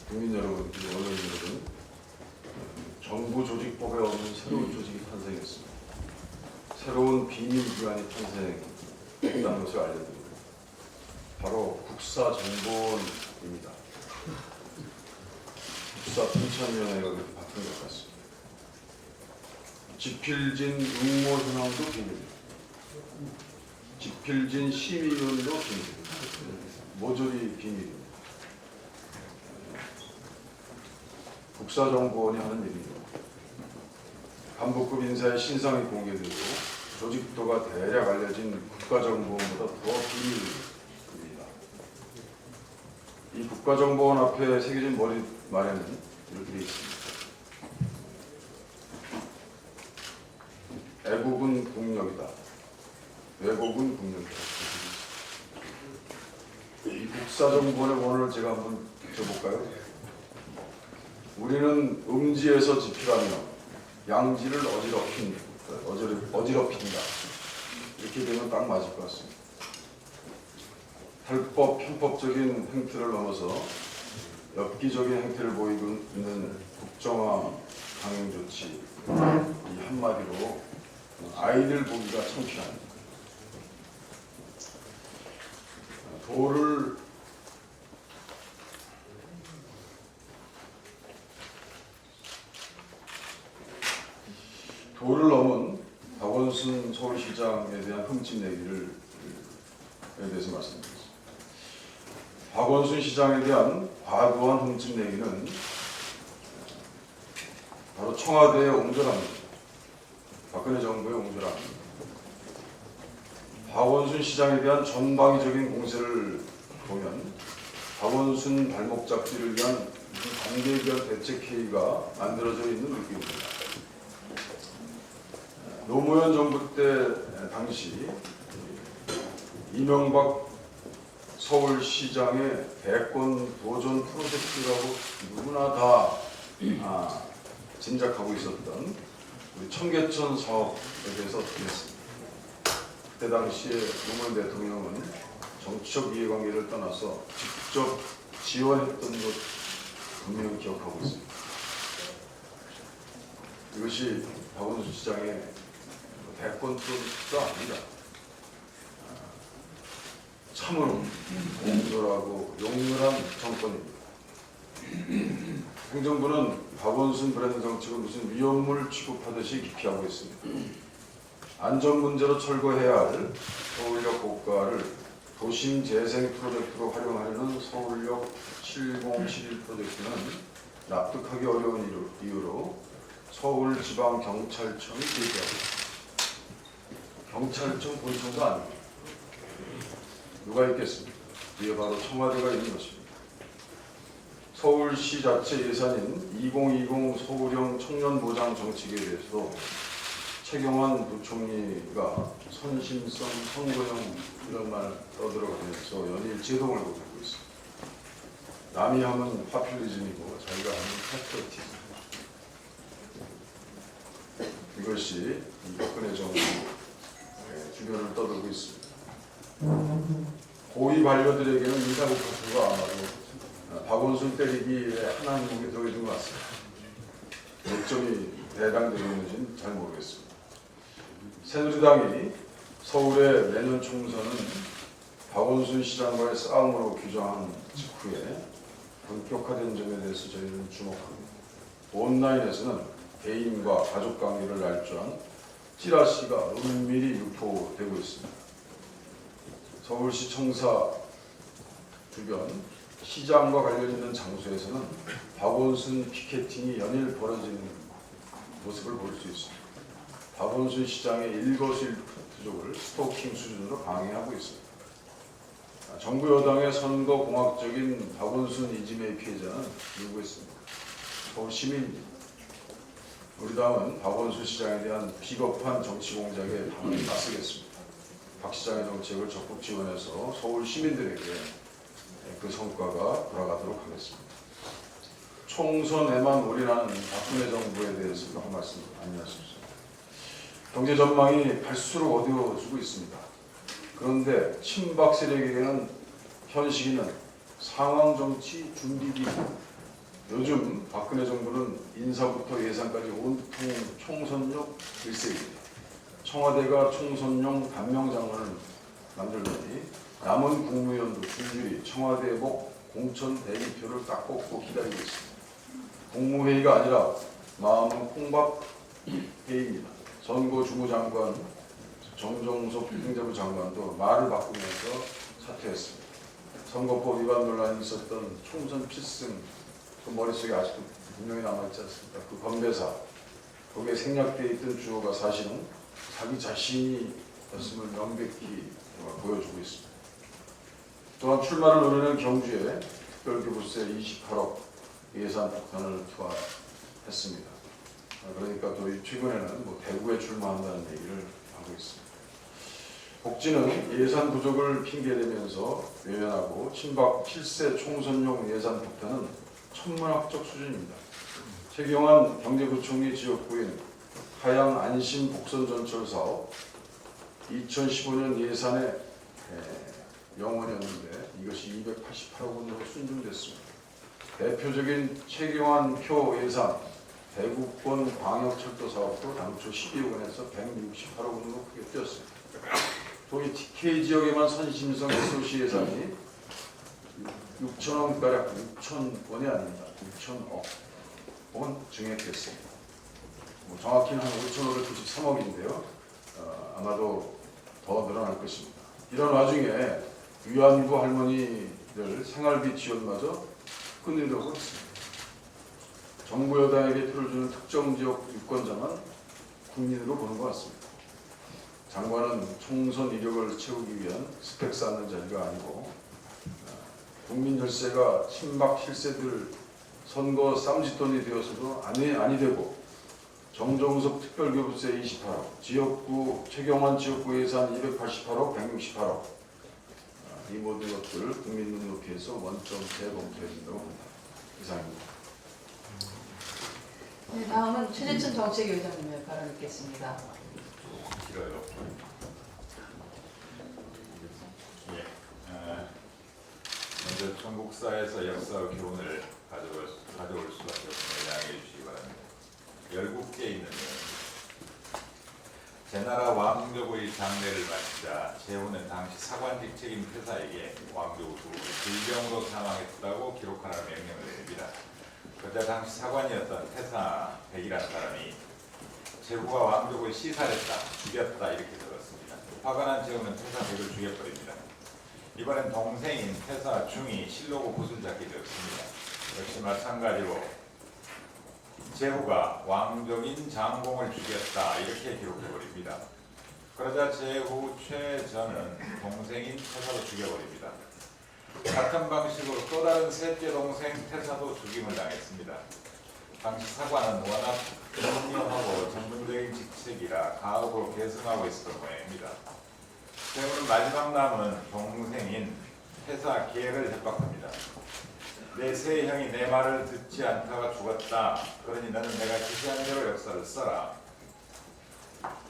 국민 여러분, 그리고 언론 여러분, 정부 조직법에 없는 새로운 조직이 탄생했습니다. 새로운 비밀기관이 탄생했다는 것을 알려드립니다. 바로 국사정보원입니다. 국사통참위원회가 그렇게 바뀐 것 같습니다. 지필진 응모 현황도 비밀입니다. 지필진 심의위원도 비밀입니다. 모조리 비밀입니다. 국사정보원이 하는 일입니다. 간부급 인사의 신상이 공개되고 조직도가 대략 알려진 국가정보원보다 더 비밀입니다. 이 국가정보원 앞에 새겨진 머리말에는 이렇게 되어 있습니다. 애국은 국력이다. 왜곡은 국력이다. 이 국사정보원의 원어를 제가 한번 들어볼까요? 우리는 음지에서 지필하며 양지를 어지럽힌다. 이렇게 되면 딱 맞을 것 같습니다. 탈법, 편법적인 행태를 넘어서 엽기적인 행태를 보이고 있는 국정화 강행 조치, 이 한마디로 아이들 보기가 창피합니다. 도를 넘은 박원순 서울시장에 대한 흠집내기에 대해서 말씀드리겠습니다. 박원순 시장에 대한 과도한 흠집내기는 바로 청와대의 옹졸함입니다. 박근혜 정부의 옹졸함입니다. 박원순 시장에 대한 전방위적인 공세를 보면 박원순 발목 잡기를 위한 단계별 대책회의가 만들어져 있는 느낌입니다. 노무현 정부 때 당시 이명박 서울시장의 대권 도전 프로젝트라고 누구나 다 짐작하고 있었던 우리 청계천 사업에 대해서 어떻게 했습니까? 그때 당시에 노무현 대통령은 정치적 이해관계를 떠나서 직접 지원했던 것 분명히 기억하고 있습니다. 이것이 박원순 시장의 대권 프로젝트가 아니다. 참으로 옹졸하고 용렬한 정권입니다. 행정부는 박원순 브랜드 정책을 무슨 위험물 취급하듯이 기피하고 있습니다. 안전 문제로 철거해야 할 서울역 고가를 도심 재생 프로젝트로 활용하려는 서울역 7071 프로젝트는 납득하기 어려운 이유로 서울지방경찰청이 제기하고 있습니다. 경찰청 본청도 아닙니다. 누가 있겠습니까? 이게 바로 청와대가 있는 것입니다. 서울시 자체 예산인 2020 서울형 청년보장 정책에 대해서도 최경환 부총리가 선심성, 선거형 이런 말 떠들어가면서 연일 제동을 걸고 있습니다. 남이 하면 파퓰리즘이고 자기가 하면 패트리어티즘. 이것이 박근혜 정부 주변을 떠들고 있습니다. 고위 관료들에게는 인사고파수가 아마도 박원순 때리기에 하나 목에 들어있는 것 같습니다. 몇 점이 해당되는지는 잘 모르겠습니다. 새누리당이 서울의 내년 총선은 박원순 시장과의 싸움으로 규정한 직후에 본격화된 점에 대해서 저희는 주목합니다. 온라인에서는 개인과 가족관계를 날조한 찌라시가 은밀히 유포되고 있습니다. 서울시 청사 주변 시장과 관련 있는 장소에서는 박원순 피켓팅이 연일 벌어지는 모습을 볼 수 있습니다. 박원순 시장의 일거수일투족을 스토킹 수준으로 강행하고 있습니다. 정부 여당의 선거 공학적인 박원순 이즘의 피해자는 누구겠습니까? 서울 시민입니다. 우리 당은 박원순 시장에 대한 비겁한 정치 공작에 당을 맞서겠습니다. 박 시장의 정책을 적극 지원해서 서울 시민들에게 그 성과가 돌아가도록 하겠습니다. 총선에만 올인하는 박근혜 정부에 대해서도 한 말씀 안내하십시오. 경제 전망이 갈수록 어두워지고 있습니다. 그런데 친박 세력에게는 현 시기는 상황 정치 준비기입니다. 요즘 박근혜 정부는 인사부터 예산까지 온통 총선용 일색입니다. 청와대가 총선용 단명장관을 만들더니 남은 국무위원도 줄줄이 청와대복 공천 대기표를 딱 뽑고 기다리고 있습니다. 국무회의가 아니라 마음은 콩밥 회의입니다. 선거주무장관 정종석 행정부 장관도 말을 바꾸면서 사퇴했습니다. 선거법 위반 논란이 있었던 총선 필승, 그 머릿속에 아직도 분명히 남아있지 않습니까? 그 건배사, 거기에 생략되어 있던 주어가 사실은 자기 자신이었음을 명백히 보여주고 있습니다. 또한 출마를 노리는 경주에 특별교부세 28억 예산 폭탄을 투하했습니다. 그러니까 또 최근에는 대구에 출마한다는 얘기를 하고 있습니다. 복지는 예산 부족을 핑계대면서 외면하고 친박 필세 총선용 예산 폭탄은 천문학적 수준입니다. 최경환 경제부총리 지역구인 하양 안심 복선전철 사업 2015년 예산의 영원이었는데 이것이 288억 원으로 순증됐습니다. 대표적인 최경환 표 예산 대구권 광역철도 사업도 당초 12억 원에서 168억 원으로 크게 뛰었습니다. 또 이 TK 지역에만 선심성 SOC 예산이 6천억가량, 6천 원이 아닙니다. 6천억 원 증액됐습니다. 정확히는 한 5,593억인데요. 아마도 더 늘어날 것입니다. 이런 와중에 위안부 할머니들 생활비 지원마저 끊으려고 했습니다. 정부 여당에게 표를 주는 특정 지역 유권자만 국민으로 보는 것 같습니다. 장관은 총선 이력을 채우기 위한 스펙 쌓는 자리가 아니고 국민 열세가 친박 실세들 선거 쌈짓돈이 되어서도 아니 되고 정종석 특별교부세 28억, 지역구 최경환 지역구 예산 288억, 168억 이 모든 것들 국민 눈높이에서 원점 재검토해야 된다고 봅니다. 이상입니다. 네, 다음은 최재천 정책위원장님의 발언 듣겠습니다. 길어요. 먼저 전국사에서 역사와 교훈을 가져올 수밖에 없음을 양해해 주시기 바랍니다. 열국계에 있는 제나라 왕족의 장례를 마치자 제후는 당시 사관직 책임 태사에게 왕족 두 분이 질병으로 사망했다고 기록하라는 명령을 내립니다. 그때 당시 사관이었던 태사 백이라는 사람이 제후가 왕족을 시살했다, 죽였다 이렇게 들었습니다. 화가 난 제후는 태사 백을 죽여버립니다. 이번엔 동생인 태사 중이 실로고 굿을 잡게 되었습니다. 역시 마찬가지로 제후가 왕족인 장공을 죽였다 이렇게 기록해버립니다. 그러자 제후 최전은 동생인 태사도 죽여버립니다. 같은 방식으로 또 다른 셋째 동생 태사도 죽임을 당했습니다. 당시 사관은 워낙 중요하고 전문적인 직책이라 가업으로 계승하고 있었던 모양입니다. 제후는 마지막 남은 동생인 태사 계를 협박합니다. 내 세 형이 내 말을 듣지 않다가 죽었다. 그러니 너는 내가 지시한 대로 역사를 써라.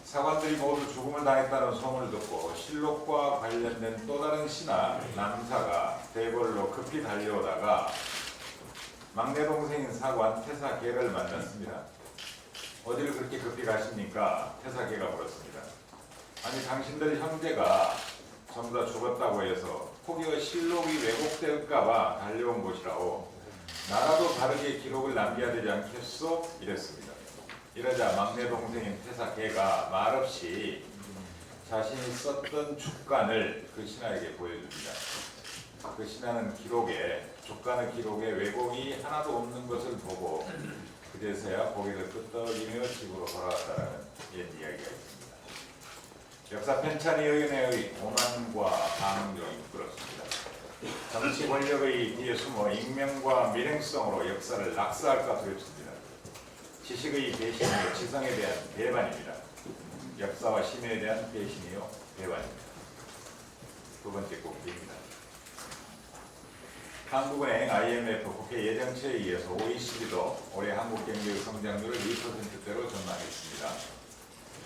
사관들이 모두 죽음을 당했다는 소문을 듣고 실록과 관련된 또 다른 신하 남사가 대궐로 급히 달려오다가 막내 동생인 사관 태사계를 만났습니다. 어디를 그렇게 급히 가십니까? 태사계가 물었습니다. 아니 당신들 형제가 전부 다 죽었다고 해서 혹여 실록이 왜곡될까봐 달려온 곳이라고 나라도 다르게 기록을 남겨야 되지 않겠소? 이랬습니다. 이러자 막내 동생인 태사계가 말없이 자신이 썼던 축간을 그 신하에게 보여줍니다. 그 신하는 축간의 기록에 왜곡이 하나도 없는 것을 보고 그제서야 고개를 끄덕이며 집으로 돌아갔다라는 옛 이야기가 있습니다. 역사 편찬위 의원의 오만과 방종이 부끄럽습니다. 정치 권력의 뒤에 숨어 익명과 밀행성으로 역사를 낙서할까 두렵습니다. 지식의 배신이요 지성에 대한 배반입니다. 역사와 신에 대한 배신이요 배반입니다. 두 번째 꼭지입니다. 한국은행, IMF, 국회 예정치에 의해서 OECD도 올해 한국 경제의 성장률을 2%대로 전망했습니다.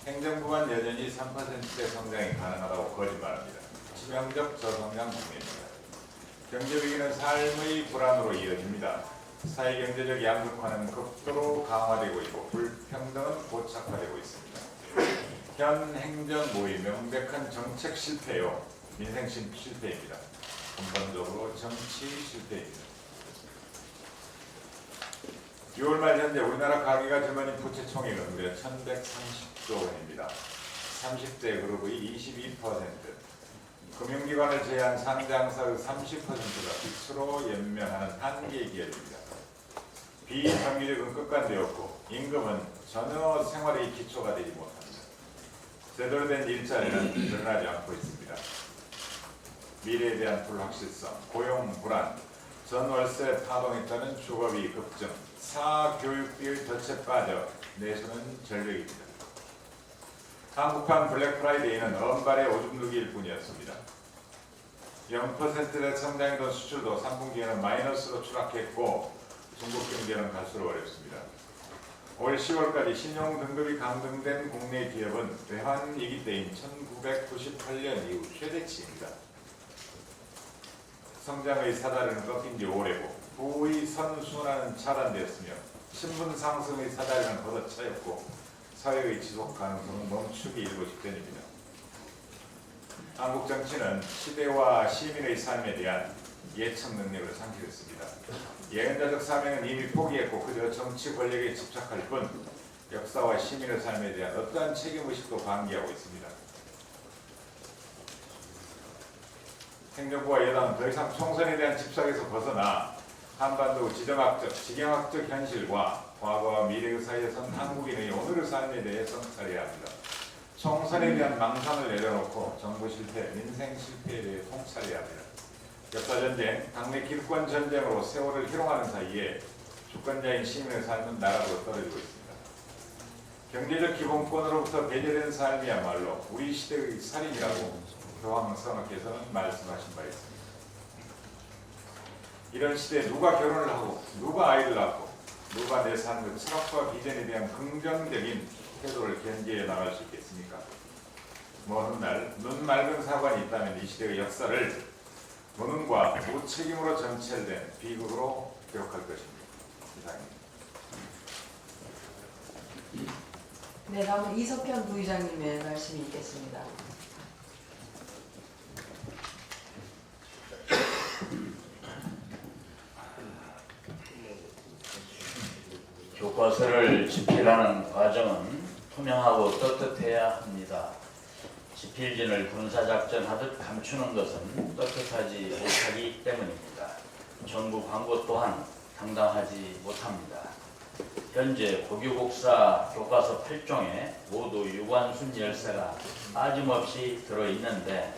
행정부만 여전히 3%대 성장이 가능하다고 거짓말합니다. 치명적 저성장 국면입니다. 경제위기는 삶의 불안으로 이어집니다. 사회경제적 양극화는 극도로 강화되고 있고 불평등은 고착화되고 있습니다. 현 행정부의 명백한 정책 실패요, 민생 실패입니다. 근본적으로 정치 실패입니다. 6월 말 현재 우리나라 가계가 짊어진 부채 총액은 무려 1,130조 원입니다. 30대 그룹의 22%, 금융기관을 제외한 상장사의 30%가 빚으로 연명하는 한계 기업입니다. 비정규직은 끝간되었고 임금은 전혀 생활의 기초가 되지 못합니다. 제대로 된 일자리는 늘어나지 않고 있습니다. 미래에 대한 불확실성, 고용 불안, 전월세 파동에 따른 주거비 급증, 사교육비의 덫에 빠져 내수는 절벽입니다. 한국판 블랙프라이데이는 언발의 오줌 누기일 뿐이었습니다. 0%대 성장이던 수출도 3분기에는 마이너스로 추락했고 중국 경제는 갈수록 어렵습니다. 올 10월까지 신용 등급이 감등된 국내 기업은 외환위기 때인 1998년 이후 최대치입니다. 성장의 사다리는 꺾인 지 오래고 부의 선순환은 차단되었으며 신분 상승의 사다리는 걷어차였고 사회의 지속 가능성은 멈추기 일보 직전입니다. 한국 정치는 시대와 시민의 삶에 대한 예측 능력을 상실했습니다. 예언자적 사명은 이미 포기했고 그저 정치 권력에 집착할 뿐 역사와 시민의 삶에 대한 어떠한 책임의식도 방기하고 있습니다. 행정부와 여당은 더 이상 총선에 대한 집착에서 벗어나 한반도 지정학적, 지경학적 현실과 과거와 미래의 사이에선 한국인의 오늘의 삶에 대해 성찰해야 합니다. 총선에 대한 망상을 내려놓고 정부 실패, 민생 실패에 대해 통찰해야 합니다. 역사전쟁, 당내 기득권 전쟁으로 세월을 희롱하는 사이에 주권자인 시민의 삶은 나락으로 떨어지고 있습니다. 경제적 기본권으로부터 배제된 삶이야말로 우리 시대의 살인이라고 교황 성악께서는 말씀하신 바 있습니다. 이런 시대에 누가 결혼을 하고 누가 아이를 낳고 누가 내 삶의 철학과 비전에 대한 긍정적인 태도를 견지해 나갈 수 있겠습니까? 먼 훗날 눈 맑은 사관이 있다면 이 시대의 역사를 무능과 무책임으로 점철된 비극으로 기록할 것입니다. 이상입니다. 네, 다음은 이석현 부의장님의 말씀이 있겠습니다. 교과서를 집필하는 과정은 투명하고 떳떳해야 합니다. 집필진을 군사작전하듯 감추는 것은 떳떳하지 못하기 때문입니다. 정부 광고 또한 당당하지 못합니다. 현재 고교국사 교과서 8종에 모두 유관순 열쇠가 빠짐없이 들어있는데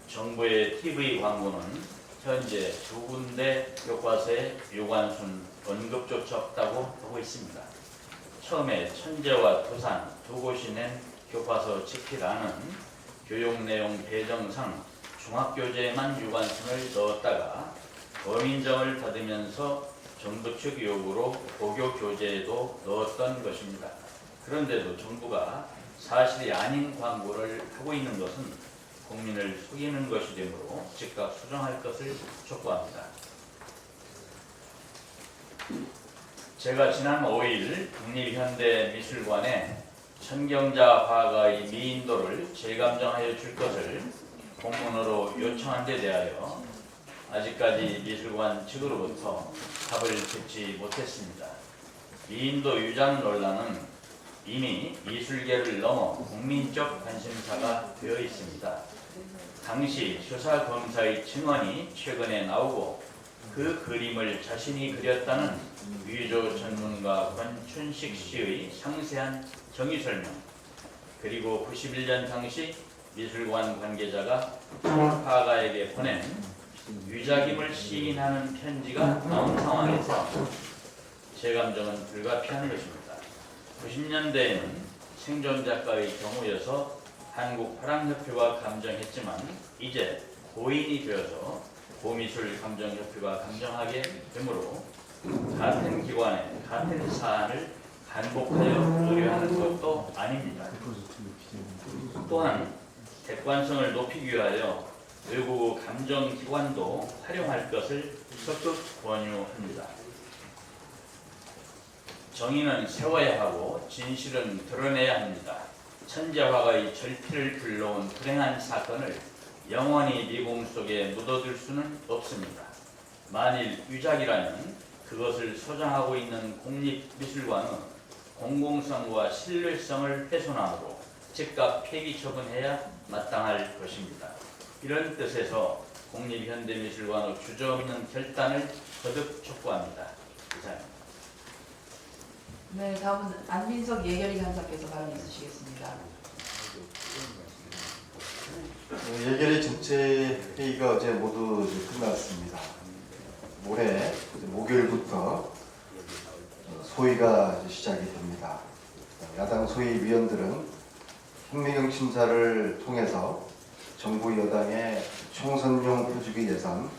정부의 TV 광고는 현재 2군데 교과서에 유관순 언급조차 없다고 보고 있습니다. 처음에 천재와 두산 두 곳이 낸 교과서 집필안은 교육내용 배정상 중학교재에만 유관순을 넣었다가 범인정을 받으면서 정부 측 요구로 고교 교재에도 넣었던 것입니다. 그런데도 정부가 사실이 아닌 광고를 하고 있는 것은 국민을 속이는 것이 되므로 즉각 수정할 것을 촉구합니다. 제가 지난 5일 국립현대미술관에 천경자 화가의 미인도를 재감정하여 줄 것을 공문으로 요청한 데 대하여 아직까지 미술관 측으로부터 답을 듣지 못했습니다. 미인도 유장 논란은 이미 미술계를 넘어 국민적 관심사가 되어 있습니다. 당시 수사검사의 증언이 최근에 나오고 그 그림을 자신이 그렸다는 위조 전문가 권춘식 씨의 상세한 정의 설명, 그리고 91년 당시 미술관 관계자가 화가에게 보낸 위작임을 시인하는 편지가 나온 상황에서 재감정은 불가피한 것입니다. 90년대에는 생존 작가의 경우여서 한국화랑협회가 감정했지만 이제 고인이 되어서 고미술감정협회가 감정하게 되므로 같은 기관에 같은 사안을 반복하여 의뢰하는 것도 아닙니다. 또한 객관성을 높이기 위하여 외국 감정기관도 활용할 것을 적극 권유합니다. 정의는 세워야 하고 진실은 드러내야 합니다. 천재화가의 절필을 불러온 불행한 사건을 영원히 미공 속에 묻어둘 수는 없습니다. 만일 유작이라면 그것을 소장하고 있는 국립미술관은 공공성과 신뢰성을 훼손하므로 즉각 폐기 처분해야 마땅할 것입니다. 이런 뜻에서 국립현대미술관의 주저없는 결단을 거듭 촉구합니다. 이상입니다. 네, 다음은 안민석 예결위 간사께서 발언 있으시겠습니다. 예결위 전체 회의가 어제 모두 이제 끝났습니다. 모레 이제 목요일부터 소위가 이제 시작이 됩니다. 야당 소위 위원들은 현미경 심사를 통해서 정부 여당의 총선용 표주기 예산,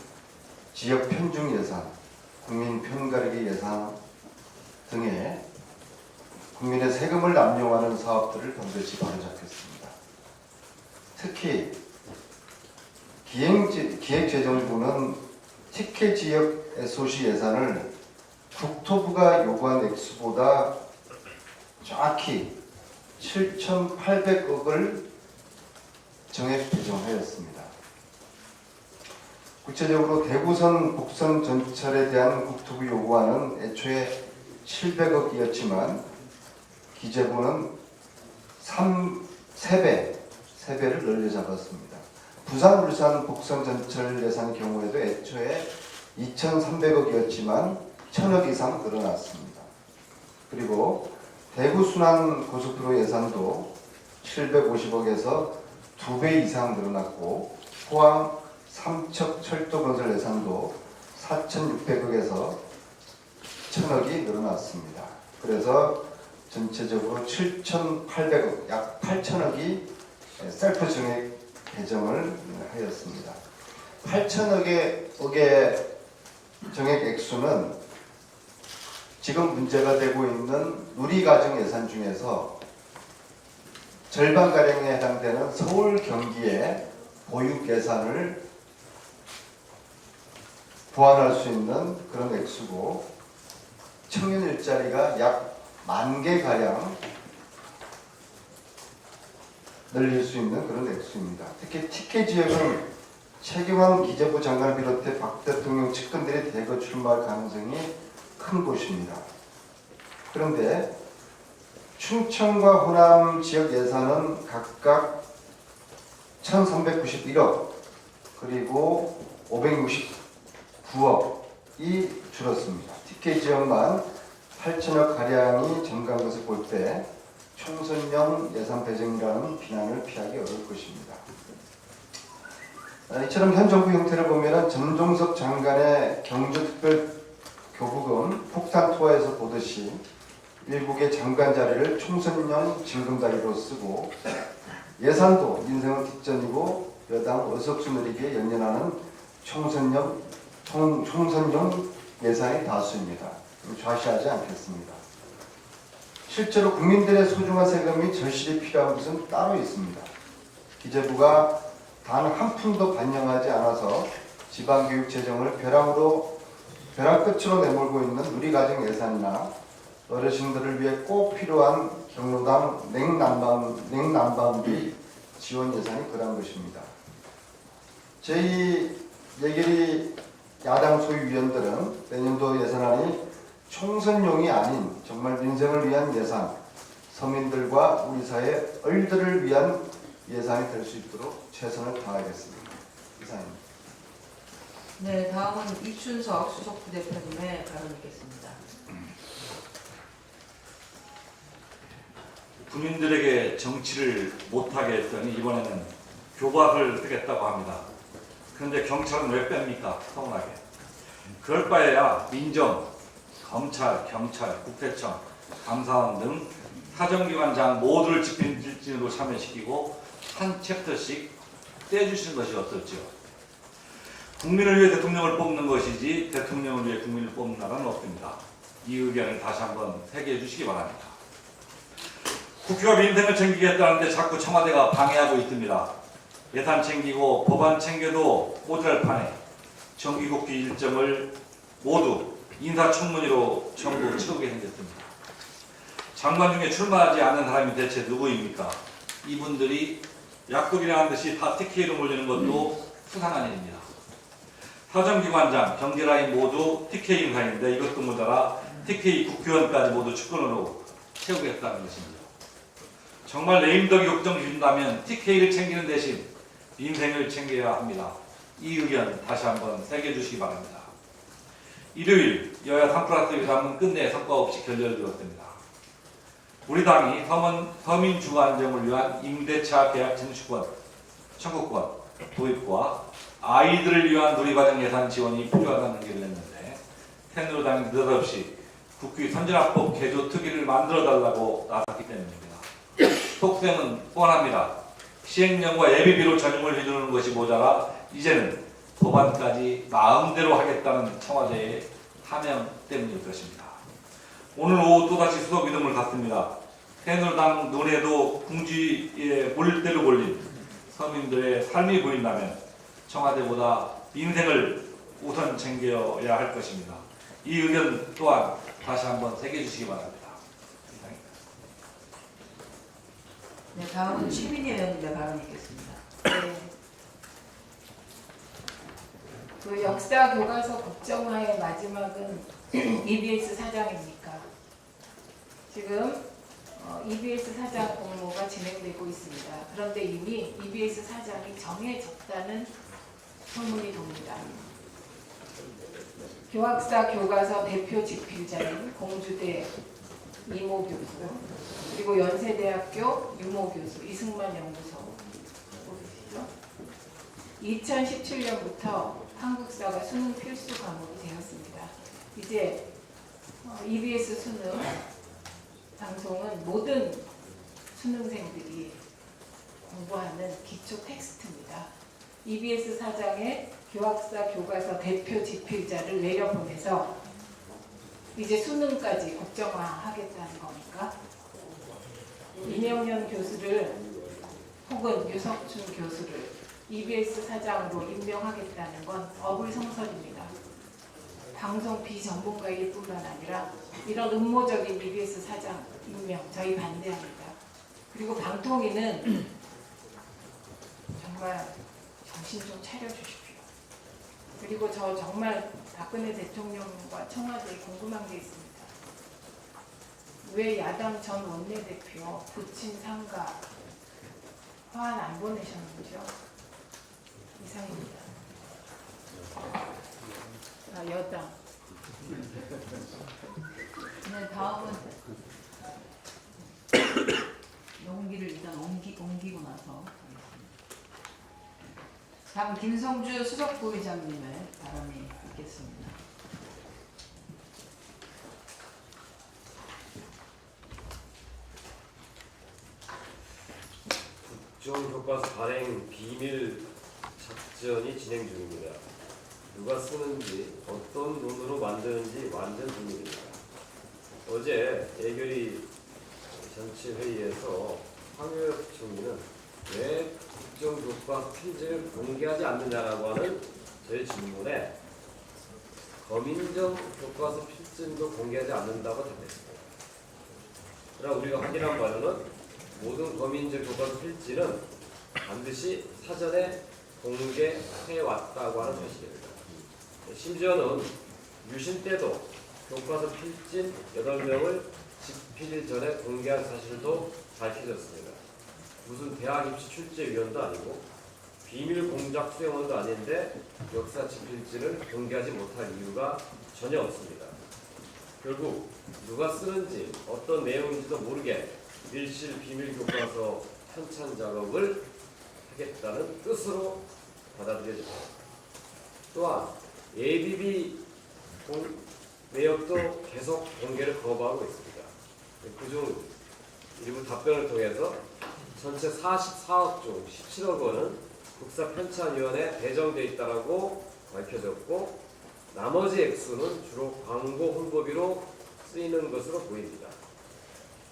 지역 편중 예산, 국민 편가르기 예산 등의 국민의 세금을 남용하는 사업들을 반드시 바로잡겠습니다. 특히 기획재정부는 TK 지역 SOC 예산을 국토부가 요구한 액수보다 정확히 7,800억을 정액 배정하였습니다. 구체적으로 대구선 복선 전철에 대한 국토부 요구안은 애초에 700억이었지만 기재부는 3배를 늘려잡았습니다. 부산, 울산 복선 전철 예산 경우에도 애초에 2,300억이었지만 1,000억 이상 늘어났습니다. 그리고 대구 순환 고속도로 예산도 750억에서 2배 이상 늘어났고 포항 삼척 철도 건설 예산도 4,600억에서 1,000억이 늘어났습니다. 그래서 전체적으로 7,800억, 약 8,000억이 셀프 정액 배정을 하였습니다. 8,000억의 정액 액수는 지금 문제가 되고 있는 누리과정 예산 중에서 절반가량에 해당되는 서울 경기의 보육 예산을 보완할 수 있는 그런 액수고 청년 일자리가 약 10,000개가량 늘릴 수 있는 그런 액수입니다. 특히 TK 지역은 최경환 기재부 장관을 비롯해 박 대통령 측근들이 대거 출마할 가능성이 큰 곳입니다. 그런데 충청과 호남 지역 예산은 각각 1,391억 그리고 569억이 줄었습니다. TK 지역만 8,000억 가량이 증가한 것을 볼 때 총선용 예산 배정이라는 비난을 피하기 어려울 것입니다. 이처럼 현 정부 형태를 보면 전종석 장관의 경주특별교부금 폭탄 투하에서 보듯이 일국의 장관 자리를 총선용 징검다리로 쓰고 예산도 민생은 뒷전이고 여당 어석수 누리기에 연연하는 총선용 예산이 다수입니다. 좌시하지 않겠습니다. 실제로 국민들의 소중한 세금이 절실히 필요한 것은 따로 있습니다. 기재부가 단 한 푼도 반영하지 않아서 지방교육 재정을 벼랑 끝으로 내몰고 있는 누리과정 예산이나 어르신들을 위해 꼭 필요한 경로당 냉난방비 지원 예산이 그러한 것입니다. 저희 예결위 야당 소위 위원들은 내년도 예산안이 총선용이 아닌 정말 민생을 위한 예산, 서민들과 우리 사회 얼들을 위한 예산이 될 수 있도록 최선을 다하겠습니다. 이상입니다. 네, 다음은 이춘석 수석 부대표님의 발언 있겠습니다. 국민들에게 정치를 못하게 했더니 이번에는 교박을 뜨겠다고 합니다. 그런데 경찰은 왜 뺍니까? 서운하게. 그럴 바에야 민정, 검찰, 경찰, 국세청, 감사원 등 사정기관장 모두를 집행질진으로 참여시키고 한 챕터씩 떼주시는 것이 어떨지요. 국민을 위해 대통령을 뽑는 것이지 대통령을 위해 국민을 뽑는 나라는 없습니다. 이 의견을 다시 한번 새겨해 주시기 바랍니다. 국회가 민생을 챙기겠다는데 자꾸 청와대가 방해하고 있습니다. 예산 챙기고 법안 챙겨도 모자랄 판에 정기국회 일정을 모두 인사청문회로 전부 치르게 생겼습니다. 장관 중에 출마하지 않은 사람이 대체 누구입니까? 이분들이 약속이라는 듯이 다 TK로 몰리는 것도 수상한 일입니다. 사정기관장, 경제라인 모두 TK 인사인데 이것도 모자라 TK 국회의원까지 모두 측근으로 채우겠다는 것입니다. 정말 내임덕이 걱정 주신다면 TK를 챙기는 대신 민생을 챙겨야 합니다. 이 의견 다시 한번 새겨주시기 바랍니다. 일요일 여야 3+1 끝내 성과 없이 결렬을 이뤘습니다. 우리 당이 서민 주거 안정을 위한 임대차 계약 청구권, 도입과 아이들을 위한 누리과정 예산 지원이 필요하다는 얘기를 했는데 새누리당이 느닷없이 국회 선진화법 개조 특위를 만들어달라고 나섰기 때문입니다. 속셈은 뻔합니다. 시행령과 예비비로 전용을 휘두르는 것이 모자라 이제는 법안까지 마음대로 하겠다는 청와대의 사명 때문일 것입니다. 오늘 오후 또다시 수석 이름을 갖습니다. 새누리당 눈에도 궁지에 몰릴 대로 몰린 서민들의 삶이 보인다면 청와대보다 민생을 우선 챙겨야 할 것입니다. 이 의견 또한 다시 한번 새겨주시기 바랍니다. 이상입니다. 네, 다음은 최민희 의원님의 발언 있겠습니다. 네. 그 역사 교과서 국정화의 마지막은 EBS 사장입니까? 지금 EBS 사장 공모가 진행되고 있습니다. 그런데 이미 EBS 사장이 정해졌다는 소문이 돕니다. 교학사 교과서 대표 집필자인 공주대 이모 교수, 그리고 연세대학교 유모 교수 이승만 연구소 모르시죠? 2017년부터 한국사가 수능 필수 과목이 되었습니다. 이제 EBS 수능 방송은 모든 수능생들이 공부하는 기초 텍스트입니다. EBS 사장의 교학사 교과서 대표 집필자를 내려보내서 이제 수능까지 국정화하겠다는 겁니까? 이명현 교수를 혹은 유석춘 교수를 EBS 사장으로 임명하겠다는 건 어불성설입니다. 방송 비전문가일 뿐만 아니라 이런 음모적인 EBS 사장 임명 저희 반대합니다. 그리고 방통위는 정말 정신 좀 차려주십시오. 그리고 저 정말 박근혜 대통령과 청와대에 궁금한 게 있습니다. 왜 야당 전 원내대표 부친 상가 화환 안 보내셨는지요? 이상입니다. 여당. 네, 다음은 용기를 일단 옮기고 나서 다음 김성주 수석 부의장님의 발언이 있겠습니다. 국정교과서 발행 비밀 작전이 진행 중입니다. 누가 쓰는지 어떤 논으로 만드는지 완전 비밀입니다. 어제 예결위 전체 회의에서 황교안 총리는 왜 국정교과서 필지를 공개하지 않느냐라고 하는 저희 질문에 검인정 교과서 필진도 공개하지 않는다고 답했습니다. 그러나 우리가 확인한 바로는 모든 검인정 교과서 필지는 반드시 사전에 공개해왔다고 하는 사실입니다. 심지어는 유신 때도 교과서 필진 8명을 집필 전에 공개한 사실도 밝혀졌습니다. 무슨 대학 입시 출제위원도 아니고 비밀 공작 수행원도 아닌데 역사 집필지를 공개하지 못할 이유가 전혀 없습니다. 결국 누가 쓰는지 어떤 내용인지도 모르게 밀실 비밀 교과서 편찬 작업을 하겠다는 뜻으로 받아들여집니다. 또한 ABB 내역도 계속 공개를 거부하고 있습니다. 그중 일부 답변을 통해서 전체 44억 중 17억 원은 국사편찬위원회에 배정되어 있다고 밝혀졌고 나머지 액수는 주로 광고 홍보비로 쓰이는 것으로 보입니다.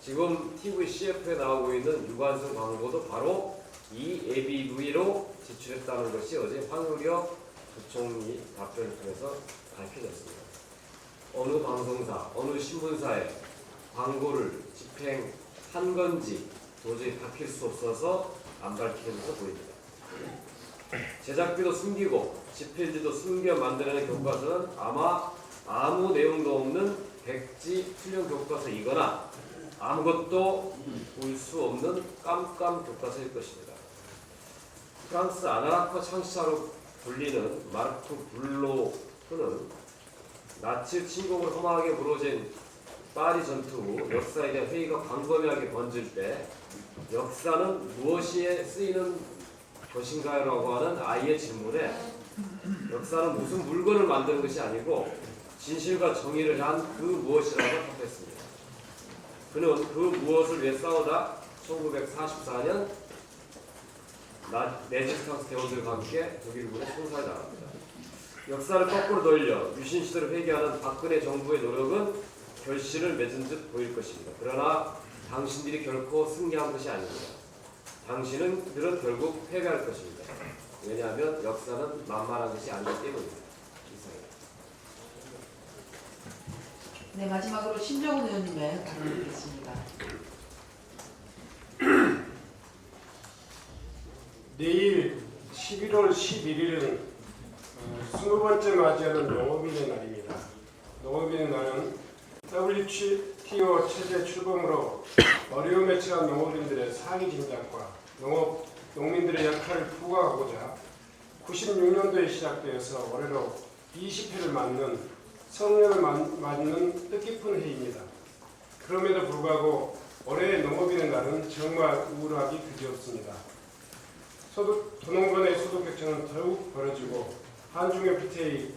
지금 TV CF에 나오고 있는 유관순 광고도 바로 이 ABV로 지출했다는 것이 어제 황우려 부총리 답변을 통해서 밝혀졌습니다. 어느 방송사, 어느 신문사에 광고를 집행한 건지 도저히 밝힐 수 없어서 안 밝히는 것으로 보입니다. 제작비도 숨기고 집필지도 숨겨 만들어낸 교과서는 아마 아무 내용도 없는 백지 훈련 교과서이거나 아무것도 볼 수 없는 깜깜 교과서일 것입니다. 프랑스 아나라커 창시자로 불리는 마르크 블로크는 나치 침공을 험하게 무너진 파리 전투 후 역사에 대한 회의가 광범위하게 번질 때 역사는 무엇이에 쓰이는 것인가라고 하는 아이의 질문에 역사는 무슨 물건을 만드는 것이 아니고 진실과 정의를 향한 그 무엇이라고 답했습니다. 그는 그 무엇을 위해 싸우다 1944년 네지스탕스 대원들과 함께 독일군에 총살당합니다. 역사를 거꾸로 돌려 유신 시대를 회귀하는 박근혜 정부의 노력은 결실을 맺은 듯 보일 것입니다. 그러나 당신들이 결코 승리한 것이 아닙니다. 당신들은 결국 패배할 것입니다. 왜냐하면 역사는 만만한 것이 아니기 때문입니다. 이상입니다. 네, 마지막으로 신정훈 의원님의 발언을 듣겠습니다. 내일 11월 11일은 20번째 맞이하는 농업인의 날입니다. 농업인의 날은 WTO 체제 출범으로 어려움에 처한 농업인들의 상위 진작과 농민들의 역할을 부각하고자 96년도에 시작되어서 올해로 20회를 맞는 성년을 맞는 뜻깊은 해입니다. 그럼에도 불구하고 올해의 농업인의 날은 정말 우울하기 그지없습니다. 도농간의 소득 격차는 더욱 벌어지고 한중의 FTA,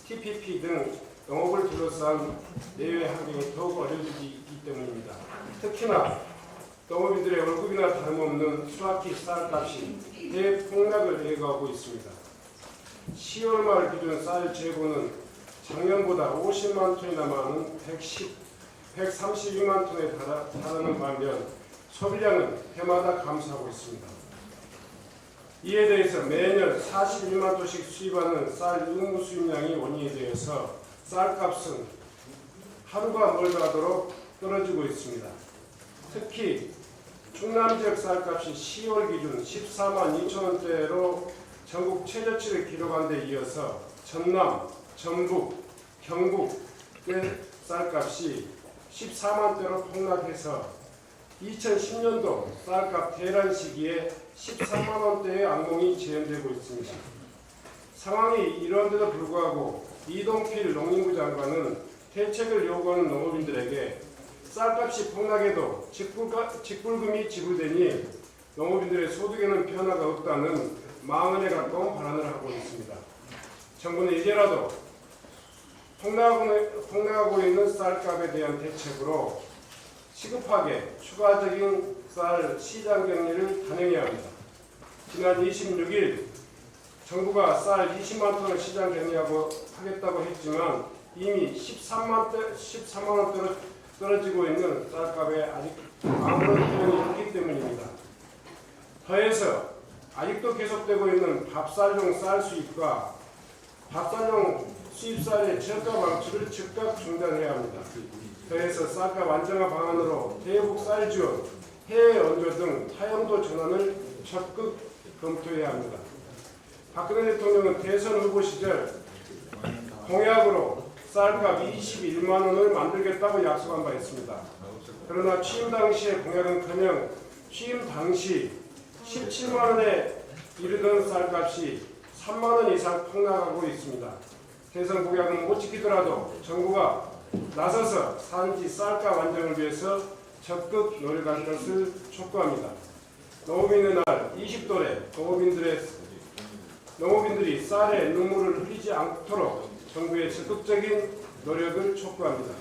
TPP 등 농업을 둘러싼 내외 환경이 더욱 어려지기 때문입니다. 특히나 농업인들의 월급이나 다름없는 수확기 쌀값이 대폭락을 예고하고 있습니다. 10월 말 기준 쌀 재고는 작년보다 50만 톤이나 많은 132만 톤에 달하는 반면 소비량은 해마다 감소하고 있습니다. 이에 대해서 매년 41만 톤씩 수입하는 쌀 의무 수입량이 원인이 되어서 쌀값은 하루가 멀다하도록 떨어지고 있습니다. 특히 충남 지역 쌀값이 10월 기준 14만 2천 원대로 전국 최저치를 기록한 데 이어서 전남, 전북, 경북의 쌀값이 14만대로 폭락해서 2010년도 쌀값 대란 시기에 13만 원대의 악몽이 재현되고 있습니다. 상황이 이러한데도 불구하고 이동필 농림부 장관은 대책을 요구하는 농업인들에게 쌀값이 폭락해도 직불금이 지불되니 농업인들의 소득에는 변화가 없다는 망언에 가까운 발언을 하고 있습니다. 정부는 이제라도 폭락하고 있는 쌀값에 대한 대책으로 시급하게 추가적인 쌀 시장 격리를 단행해야 합니다. 지난 26일 정부가 쌀 20만 톤을 시장 격리하겠다고 했지만 이미 13만 원대로 떨어지고 있는 쌀값에 아직 아무런 대응이 없기 때문입니다. 더해서 아직도 계속되고 있는 밥쌀용 쌀 수입과 밥쌀용 수입쌀의 저가 방출을 즉각 중단해야 합니다. 더해서 쌀값 안정화 방안으로 대북 쌀 지원, 해외 원조 등 타영도 전환을 적극 검토해야 합니다. 박근혜 대통령은 대선 후보 시절 공약으로 쌀값 21만 원을 만들겠다고 약속한 바 있습니다. 그러나 취임 당시의 공약은커녕 취임 당시 17만 원에 이르던 쌀값이 3만 원 이상 폭락하고 있습니다. 대선 공약은 못 지키더라도 정부가 나서서 산지 쌀값 안정을 위해서 적극 노력할 것을 촉구합니다. 농업인의 날 20돌에 농업인들이 쌀에 눈물을 흘리지 않도록 정부의 적극적인 노력을 촉구합니다.